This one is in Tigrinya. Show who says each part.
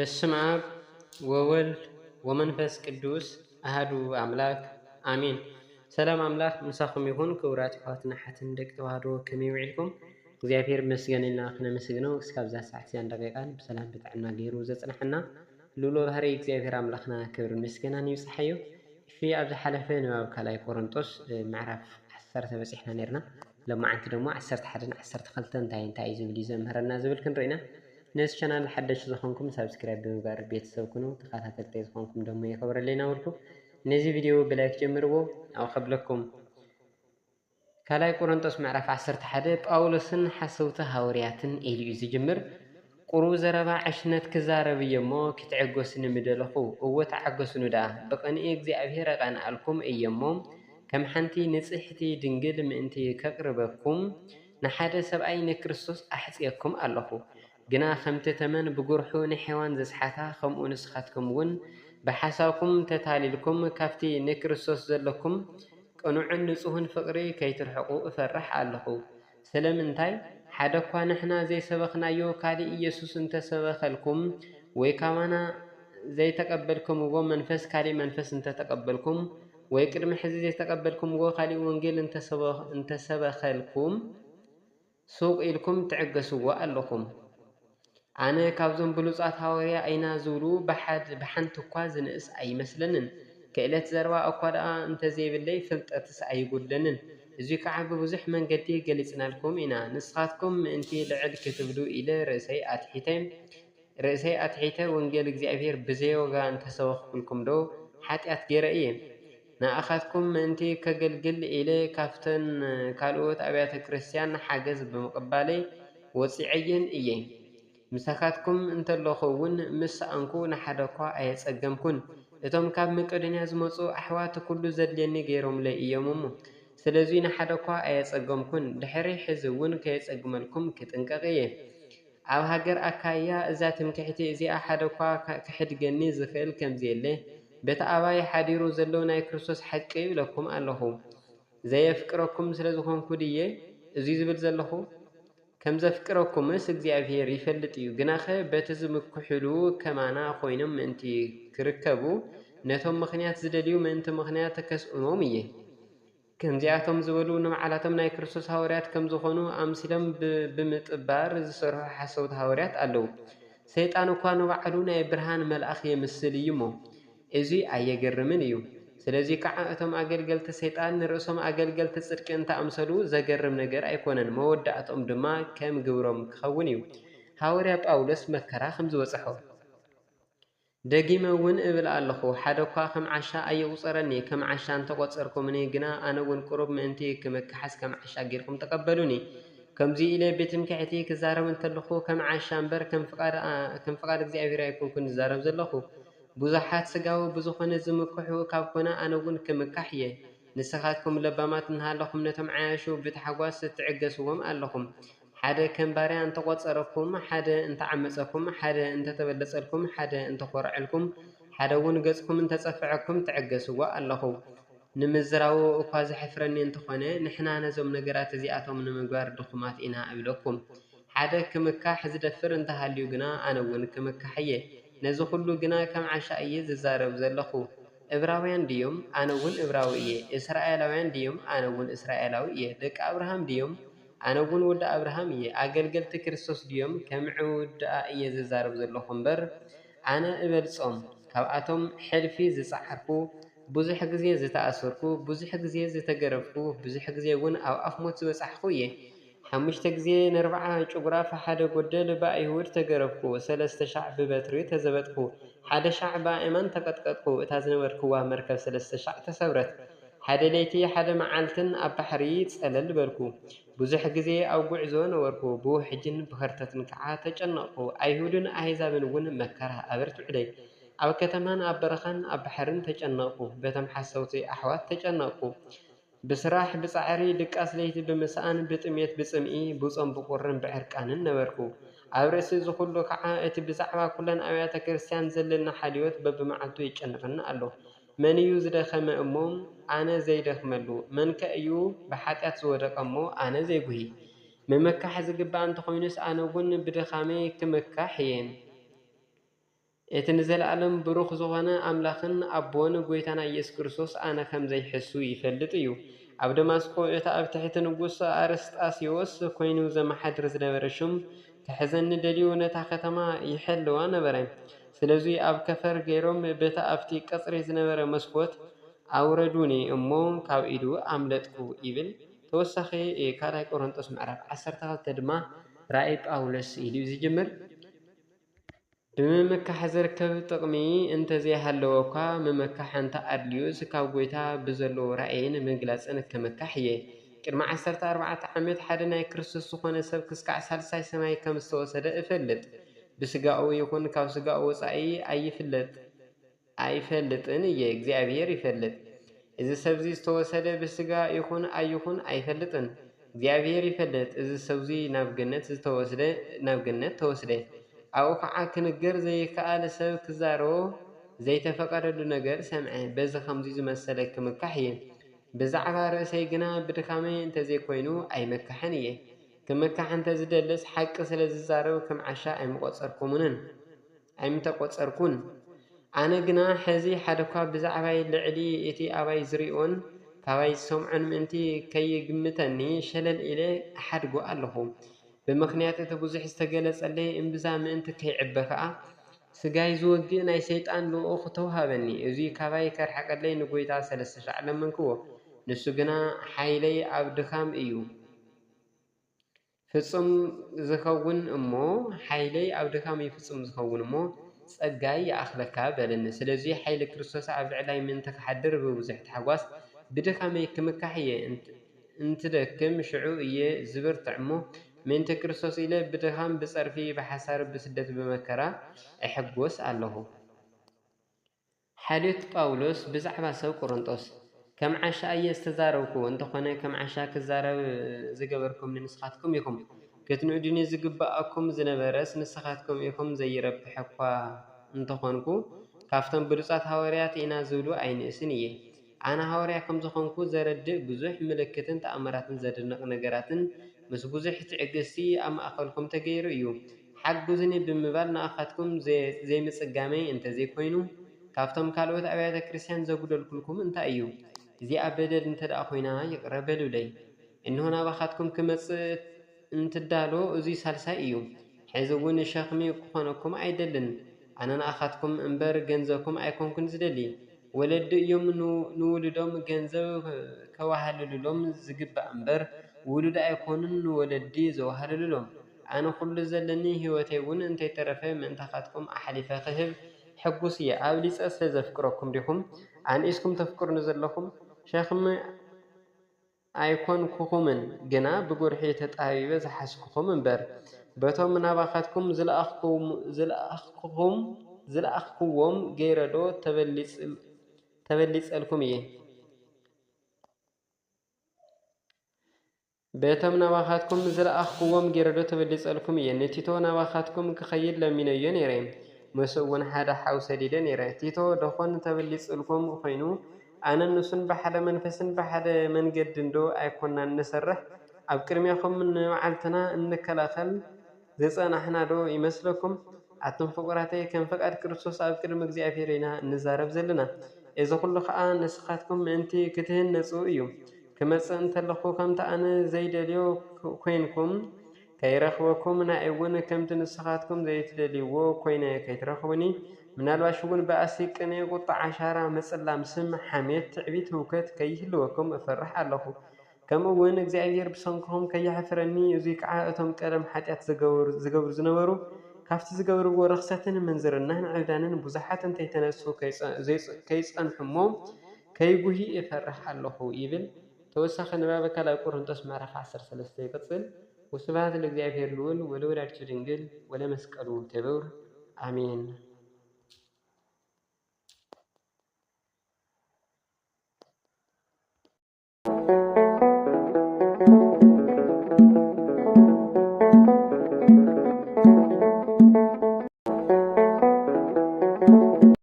Speaker 1: በስመ አብ ወወልድ ወመንፈስ ቅዱስ አሐዱ አምላክ አሜን። ሰላም አምላክ ምሳኹም ይሁን። ክቡራት ኣሕዋትና ሓትን ደቂ ተዋህዶ ከመይ ውዒልኩም? እግዚአብሔር ይመስገን ኢልና ክነመስግነው እስካብዛ ሰዓት እዚኣ እንዳደቂቃን ብሰላም ብጥዕና ገይሩ ዘፅናሕና ልኡሎ ባህሪ እግዚአብሔር ኣምላኽና ክብርን ምስጋናን ይብፅሓዮ። እሺ ኣብ ዝሓለፈ ንባብ ካልኣይ ቆሮንጦስ ምዕራፍ 10 በፂሕና ነርና። ሎማዓንቲ ደሞ 11 12 እንታይ እዩ ዝብል እዩ ዘምህረና ዝብል ክንርኢና። ነዚ ቻናል ሓደሽቲ ዝኾንኩም ሳብስክራይብ ብምግባር ቤተሰብ ኩኑ፣ ተኸታተልቲ ዝኾንኩም ደሞ የኽብረለይና ወልኩ። ነዚ ቪድዮ ብላይክ ጀምርዎ ኣብ ከብለኩም። ካልኣይ ቆሮንጦስ ምዕራፍ 11 ጳውሎስን ሓሰውቲ ሃዋርያትን ኢሉ እዩ ዝጅምር። ቁሩብ ዘረባ ዕሽነት ክዛረብ እየ እሞ ክትዕገሱ ንምደለኹ እወ ተዓገሱኑ ዳ ብቐንኢ እግዚኣብሔር ኣቐንኣልኩም እየ እሞ ከም ሓንቲ ንጽሕቲ ድንግል ምእንቲ ከቕርበኩም ንሓደ ሰብኣይ ንክርስቶስ ኣሕጽየኩም ኣለኹ። ግና ከምቲ ተመን ብጉርሑ ንሕያዋን ዘስሓታ ከምኡ ንስኻትኩም እውን ብሓሳብኩም ተታሊልኩም ካብቲ ንክርስቶስ ዘለኩም ቅኑዕን ንጹህን ፍቕሪ ከይትርሕቑ እፈርሕ ኣለኹ። ስለምንታይ ሓደ እኳ ንሕና ዘይሰበኽናዮ ካሊእ ኢየሱስ እንተሰበኸልኩም ወይ ካማና ዘይተቀበልኩምዎ መንፈስ ካሊእ መንፈስ እንተተቀበልኩም ወይ ቅድሚ ሕዚ ዘይተቀበልኩምዎ ካሊእ ወንጌል እንተሰበኸልኩም ሱቕ ኢልኩም ትዕገስዎ ኣለኹም። ኣነ ካብዞም ብሉጻት ሃዋርያ ኣይና ዝብሉ ብሓንቲ እኳ ዝንእስ ኣይመስለንን። ክእለት ዘረባ እኳ ደኣ እንተዘይብለይ ፍልጠትስ ኣይጉድለንን። እዙይ ከዓ ብብዙሕ መንገዲ ገሊጽናልኩም ኢና። ንስኻትኩም ምእንቲ ልዕል ክትብሉ ኢለ ርእሰይ ኣትሒተ ወንጌል እግዚኣብሔር ብዘይወጋ እንተሰበኽኩልኩም ዶ ሓጢኣት ገይረ እየ። ንኣኻትኩም ምእንቲ ከገልግል ኢለ ካብተን ካልኦት ኣብያተ ክርስቲያን ሓገዝ ብምቕባለይ ወፂዐየን እየ። ምሳኻትኩም እንተለኹ እውን ምሳኣንኩ ንሓደ እኳ ኣየጸገምኩን። እቶም ካብ መቄዶንያ ዝመፁ ኣሕዋት ኩሉ ዘድልየኒ ገይሮምለይ እዮም እሞ ስለዙይ ንሓደ እኳ ኣየጸገምኩን። ድሕሪ ሕዚ እውን ከየጸግመልኩም ክጥንቀቕ እየ። ኣብ ሃገር ኣካያ እዛ ትምክሕቲ እዚኣ ሓደ እኳ ክሕድገኒ ዝኽእል ከምዘየለ በቲ ኣባይ ሓዲሩ ዘሎ ናይ ክርስቶስ ሓቂ ይብለኩም ኣለኹ። ዘየፍቅረኩም ስለ ዝኾንኩ ድየ እዙይ ዝብል ዘለኹ? ከም ዘፍቅረኩምስ እግዚኣብሔር ይፈልጥ እዩ። ግናኸ በቲ ዝምክሕሉ ከማና ኮይኖም ምእንቲ ክርከቡ ነቶም ምኽንያት ዝደልዩ ምእንቲ ምኽንያት ከስእኖም እየ። ከምዚኣቶም ዝበሉ ንባዕላቶም ናይ ክርስቶስ ሃዋርያት ከም ዝኾኑ ኣምሲሎም ብምጥባር ዝሰርሑ ሓሰውቲ ሃዋርያት ኣለዉ። ሰይጣን እኳ ንባዕሉ ናይ ብርሃን መልኣኽ የምስል እዩ እሞ እዙይ ኣየገርምን እዩ። ስለዚ ከዓ እቶም ኣገልገልቲ ሰይጣን ንርእሶም ኣገልገልቲ ጽድቂ እንተኣምሰሉ ዘገርም ነገር ኣይኮነን። መወዳእቶም ድማ ከም ግብሮም ክኸውን እዩ። ሃዋርያ ጳውሎስ መከራ ከም ዝበጽሖ ደጊመ እውን እብል ኣለኹ። ሓደ እኳ ከም ዓሻ ኣይቝጸረኒ። ከም ዓሻ እንተቖጸርኩምኒ ግና ኣነ እውን ቁሩብ ምእንቲ ክምክሓስ ከም ዓሻ ጌርኩም ተቐበሉኒ። ከምዚ ኢለ ብትምክሕቲ ክዛረብ እንተለኹ ከም ዓሻ እምበር ከም ፍቓድ እግዚኣብሔር ኣይኮንኩን ዝዛረብ ዘለኹ። ብዙሓት ስጋዊ ብዝኾነ ዝምክሑ ካብ ኮነ ኣነ እውን ክምካሕ እየ። ንስኻትኩም ለባማት እንሃለኹም ነቶም ዓያሹ ብተሓጓስ ትዕገስዎም ኣለኹም። ሓደ ከም ባርያ እንተቖጸረኩም፣ ሓደ እንተዓመፀኩም፣ ሓደ እንተተበለጸልኩም፣ ሓደ እንተኰርዐልኩም፣ ሓደ እውን ገጽኩም እንተጸፍዐኩም ትዕገስዎ ኣለኹ። ንምዝራዊ እኳ ዘሕፍረኒ እንተኾነ ንሕና ነዞም ነገራት እዚኣቶም ንምግባር ድኹማት ኢና እብለኩም። ሓደ ክምካሕ ዝደፍር እንተሃልዩ ግና ኣነ እውን ክምካሕ እየ። ነዚ ኩሉ ግና ከም ዓሻ እየ ዝዛረብ ዘለኹ። ዕብራውያን ድዮም? ኣነ እውን ዕብራዊ እየ። እስራኤላውያን ድዮም? ኣነ እውን እስራኤላዊ እየ። ደቂ ኣብርሃም ድዮም? ኣነ እውን ወዲ ኣብርሃም እየ። ኣገልገልቲ ክርስቶስ ድዮም? ከም ዕውድኣ እየ ዝዛረብ ዘለኹ እምበር ኣነ እበልጾም። ካብኣቶም ሕልፊ ዝፀዓርኩ፣ ብዙሕ ግዜ ዝተኣሰርኩ፣ ብዙሕ ግዜ ዝተገረፍኩ፣ ብዙሕ ግዜ እውን ኣብ ኣፍ ሞት ዝበጻሕኩ እየ። 5 ግዜ ን40 ጭጉራፍ ሓደ ጎደል ብኣይሁድ ተገረፍኩ። 3,000 ብበትሪ ተዘበጥኩ። 1,000 ብኣእማን ተቐጥቀጥኩ። እታ ዝነበርክዋ መርከብ 3,000 ተሰብረት። ሓደ ለይቲ ሓደ መዓልትን ኣብ ባሕሪ ጸለል በልኩ። ብዙሕ ግዜ ኣብ ጉዕዞ ነበርኩ። ብውሕጅን ብኸርተትን ከዓ ተጨነቕኩ። ኣይሁድን ኣሕዛብን እውን መከራ ኣበርትዑለይ። ኣብ ከተማን ኣብ በረኻን ኣብ ባሕርን ተጨነቕኩ። በቶም ሓሰውቲ ኣሕዋት ተጨነቕኩ። ብስራሕ ብጻዕሪ ድቃስ ለይቲ ብምስኣን ብጥሜት ብጽምኢ ብጾም ብቁርን ብዕርቃንን ነበርኩ። ኣብ ርእሲ ዝኹሉ ከዓ እቲ ብዛዕባ ኩለን ኣብያተ ክርስቲያን ዘለና ሓልዮት በብመዓልቱ ይጨንቐኒ ኣሎ። መን እዩ ዝደኸመ እሞ ኣነ ዘይደኽመሉ? መንከ እዩ ብሓጢኣት ዝወደቐ እሞ ኣነ ዘይጉሂ? ምምካሕ ዝግባእ እንተኾይኑስ ኣነ እውን ብድኻመይ ክምካሕ እየ። እቲ ንዘለዓለም ብሩኽ ዝኾነ ኣምላኽን ኣቦን ጎይታና ኢየሱስ ክርስቶስ ኣነ ከም ዘይሕሱ ይፈልጥ እዩ። ኣብ ደማስቆ እቲ ኣብ ትሕቲ ንጉስ ኣርስጣስዮስ ኮይኑ ዘመሓድር ዝነበረ ሹም ክሕዘኒ ደልዩ ነታ ከተማ ይሕልዋ ነበረ። ስለዚ ኣብ ከፈር ገይሮም በታ ኣብቲ ቀጽሪ ዝነበረ መስኮት ኣውረዱኒ እሞ ካብ ኢዱ ኣምለጥኩ ይብል። ተወሳኺ ካልኣይ ቆሮንጦስ ምዕራፍ 12 ድማ ራእይ ጳውሎስ ኢሉ ዝጅምር ብምምካሕ ዝርከብ ጥቕሚ እንተዘይሃለዎ እኳ ምምካሕ እንተ ኣድልዩስ ካብ ጎይታ ብዘለዎ ራእይን ምግላፅን ክምካሕ እየ። ቅድሚ 14 ዓመት ሓደ ናይ ክርስቶስ ዝኾነ ሰብ ክስካዕ ሳልሳይ ሰማይ ከም ዝተወሰደ እፈልጥ። ብስጋኡ ይኹን ካብ ስጋኡ ወፃኢ ኣይፈልጥን እየ፣ እግዚኣብሔር ይፈልጥ። እዚ ሰብዚ ዝተወሰደ ብስጋ ይኹን ኣይኹን ኣይፈልጥን፣ እግዚኣብሔር ይፈልጥ። እዚ ሰብዚ ናብ ገነት ተወስደ። ኣብኡ ከዓ ክንገር ዘይከኣለ ሰብ ክዛረቦ ዘይተፈቀደሉ ነገር ሰምዐ። በዚ ከምዚ ዝመሰለ ክምካሕ እየ። ብዛዕባ ርእሰይ ግና ብድካመይ እንተዘይኮይኑ ኣይመካሕን እየ። ክምካሕ እንተዝደልስ ሓቂ ስለ ዝዛረብ ከም ዓሻ ኣይምተቆፀርኩን። ኣነ ግና ሕዚ ሓደኳ ብዛዕባይ ልዕሊ እቲ ኣባይ ዝሪኦን ካባይ ዝሰምዖን ምእንቲ ከይግምተኒ ሸለል ኢለ ኣሓድጎ ኣለኹ። ብምኽንያት እቲ ብዙሕ ዝተገለጸለይ እምብዛ ምእንቲ ከይዕበ ከዓ ስጋይ ዝወግእ ናይ ሰይጣን ልኡኽ ተውሃበኒ። እዙይ ካባይ ከርሐቀለይ ንጎይታ 3 ሻዕ ለመንክዎ። ንሱ ግና ሓይለይ ኣብ ድኻም እዩ ፍጹም ዝኸውን እሞ ጸጋይ ይኣኽለካ በለኒ። ስለዚ ሓይሊ ክርስቶስ ኣብ ልዕላይ ምእንቲ ክሓድር ብብዙሕ ታሕጓስ ብድኻመይ ክምካሕ እየ። እንትደክም ሽዑ እየ ዝብርትዕ እሞ ምእንቲ ክርስቶስ ኢለ ብድኻም ብጸርፊ ብሓሳር ብስደት ብመከራ እሕጎስ ኣለኹ። ሓልዮት ጳውሎስ ብዛዕባ ሰብ ቆሮንጦስ ከም ዓሻ እየ ዝተዛረብኩ እንተኾነ ከም ዓሻ ክዛረብ ዝገበርኩም ንስኻትኩም ኢኹም። ክትንዕዱኒ ዝግባኣኩም ዝነበረስ ንስኻትኩም ኢኹም። ዘይረብሕ እኳ እንተኾንኩ ካብቶም ብሉጻት ሃዋርያት ኢና ዝብሉ ኣይንእስን እየ። ኣነ ሃዋርያ ከም ዝኾንኩ ዘረድእ ብዙሕ ምልክትን ተኣምራትን ዘደንቕ ነገራትን ምስ ብዙሕ ትዕግስቲ ኣብ ማእኸልኩም ተገይሩ እዩ። ሓግዙኒ ብምባል ንኣኻትኩም ዘይምጽጋመይ እንተዘይኮይኑ ካብቶም ካልኦት ኣብያተ ክርስቲያን ዘጉደልኩልኩም እንታይ እዩ? እዚኣ በደል እንተ ደኣ ኮይና ይቕረ በሉለይ። እንሆ ናባኻትኩም ክመጽእ እንትዳሎ እዙይ ሳልሳይ እዩ። ሕዚ እውን ሸኽሚ ክኾነኩም ኣይደልን። ኣነ ንኣኻትኩም እምበር ገንዘብኩም ኣይኮንኩን ዝደሊ። ወለዲ እዮም ንውሉዶም ገንዘብ ከዋህልሉሎም ዝግባእ እምበር ውሉድ ኣይኮኑን ንወለዲ ዘዋህልሉሎም። ኣነ ኩሉ ዘለኒ ህይወተይ እውን እንተይተረፈ ምእንታኻትኩም ኣሓሊፈ ክህብ ሕጉስ እየ። ኣብ ሊፀ ስለ ዘፍቅረኩም ዲኹም ኣንኢስኩም ተፍቅሩኒ ዘለኹም ሸኽሚ ኣይኮንኩኹምን፣ ግና ብጎርሒ ተጣቢበ ዝሓስኩኹም እምበር በቶም ናባኻትኩም ዝለኣኽክዎም ገይረዶ ተበሊጸልኩም እየ። በቶም ናባኻትኩም ዝለኣኽክዎም ገይረዶ ተበሊጸልኩም እየ። ንቲቶ ናባኻትኩም ክኸይድ ለሚነዮ ነይረ፣ ምስኡ እውን ሓደ ሓው ሰዲደ ነይረ። ቲቶ ደኾን ተበሊጽልኩም ኮይኑ ኣነ ንሱን ብሓደ መንፈስን ብሓደ መንገዲ እንዶ ኣይኮናን ንሰርሕ። ኣብ ቅድሚያኹም ንባዓልትና እንከላኸል ዝጸናሕና ዶ ይመስለኩም? ኣቶም ፍቁራተይ ከም ፈቃድ ክርስቶስ ኣብ ቅድሚ እግዚኣብሔር ኢና እንዛረብ ዘለና። እዚ ኩሉ ከዓ ንስኻትኩም ምእንቲ ክትህነጹ እዩ። ክመጽእ እንተለኹ ከምቲ ኣነ ዘይደልዮ ኮይንኩም ከይረኽበኩም ናይ እውን ከምቲ ንስኻትኩም ዘይትደልይዎ ኮይነ ከይትረኽቡኒ ምናልባሽ እውን በኣሲ ቅኔ ቁጣ ዓሻራ መጽላም ስም ሓሜት ትዕቢት ህውከት ከይህልወኩም እፈርሕ ኣለኹ። ከምኡ እውን እግዚኣብሔር ብሰንኪኹም ከይሕፍረኒ። እዙይ ከዓ እቶም ቀደም ሓጢኣት ዝገብሩ ዝነበሩ ካብቲ ዝገብርዎ ርኽሰትን ምንዝርናን ዕብዳንን ብዙሓት እንተይተነሱ ከይጸንሑ እሞ ከይጉሂ እፈርሕ ኣለኹ ይብል። ተወሳኺ ንባብ ካልኣይ ቆሮንጦስ ምዕራፍ 13 ይቕጽል። ወስብሐት ለእግዚአብሔር ልዑል ወለወላዲቱ ድንግል ወለመስቀሉ ክቡር አሜን።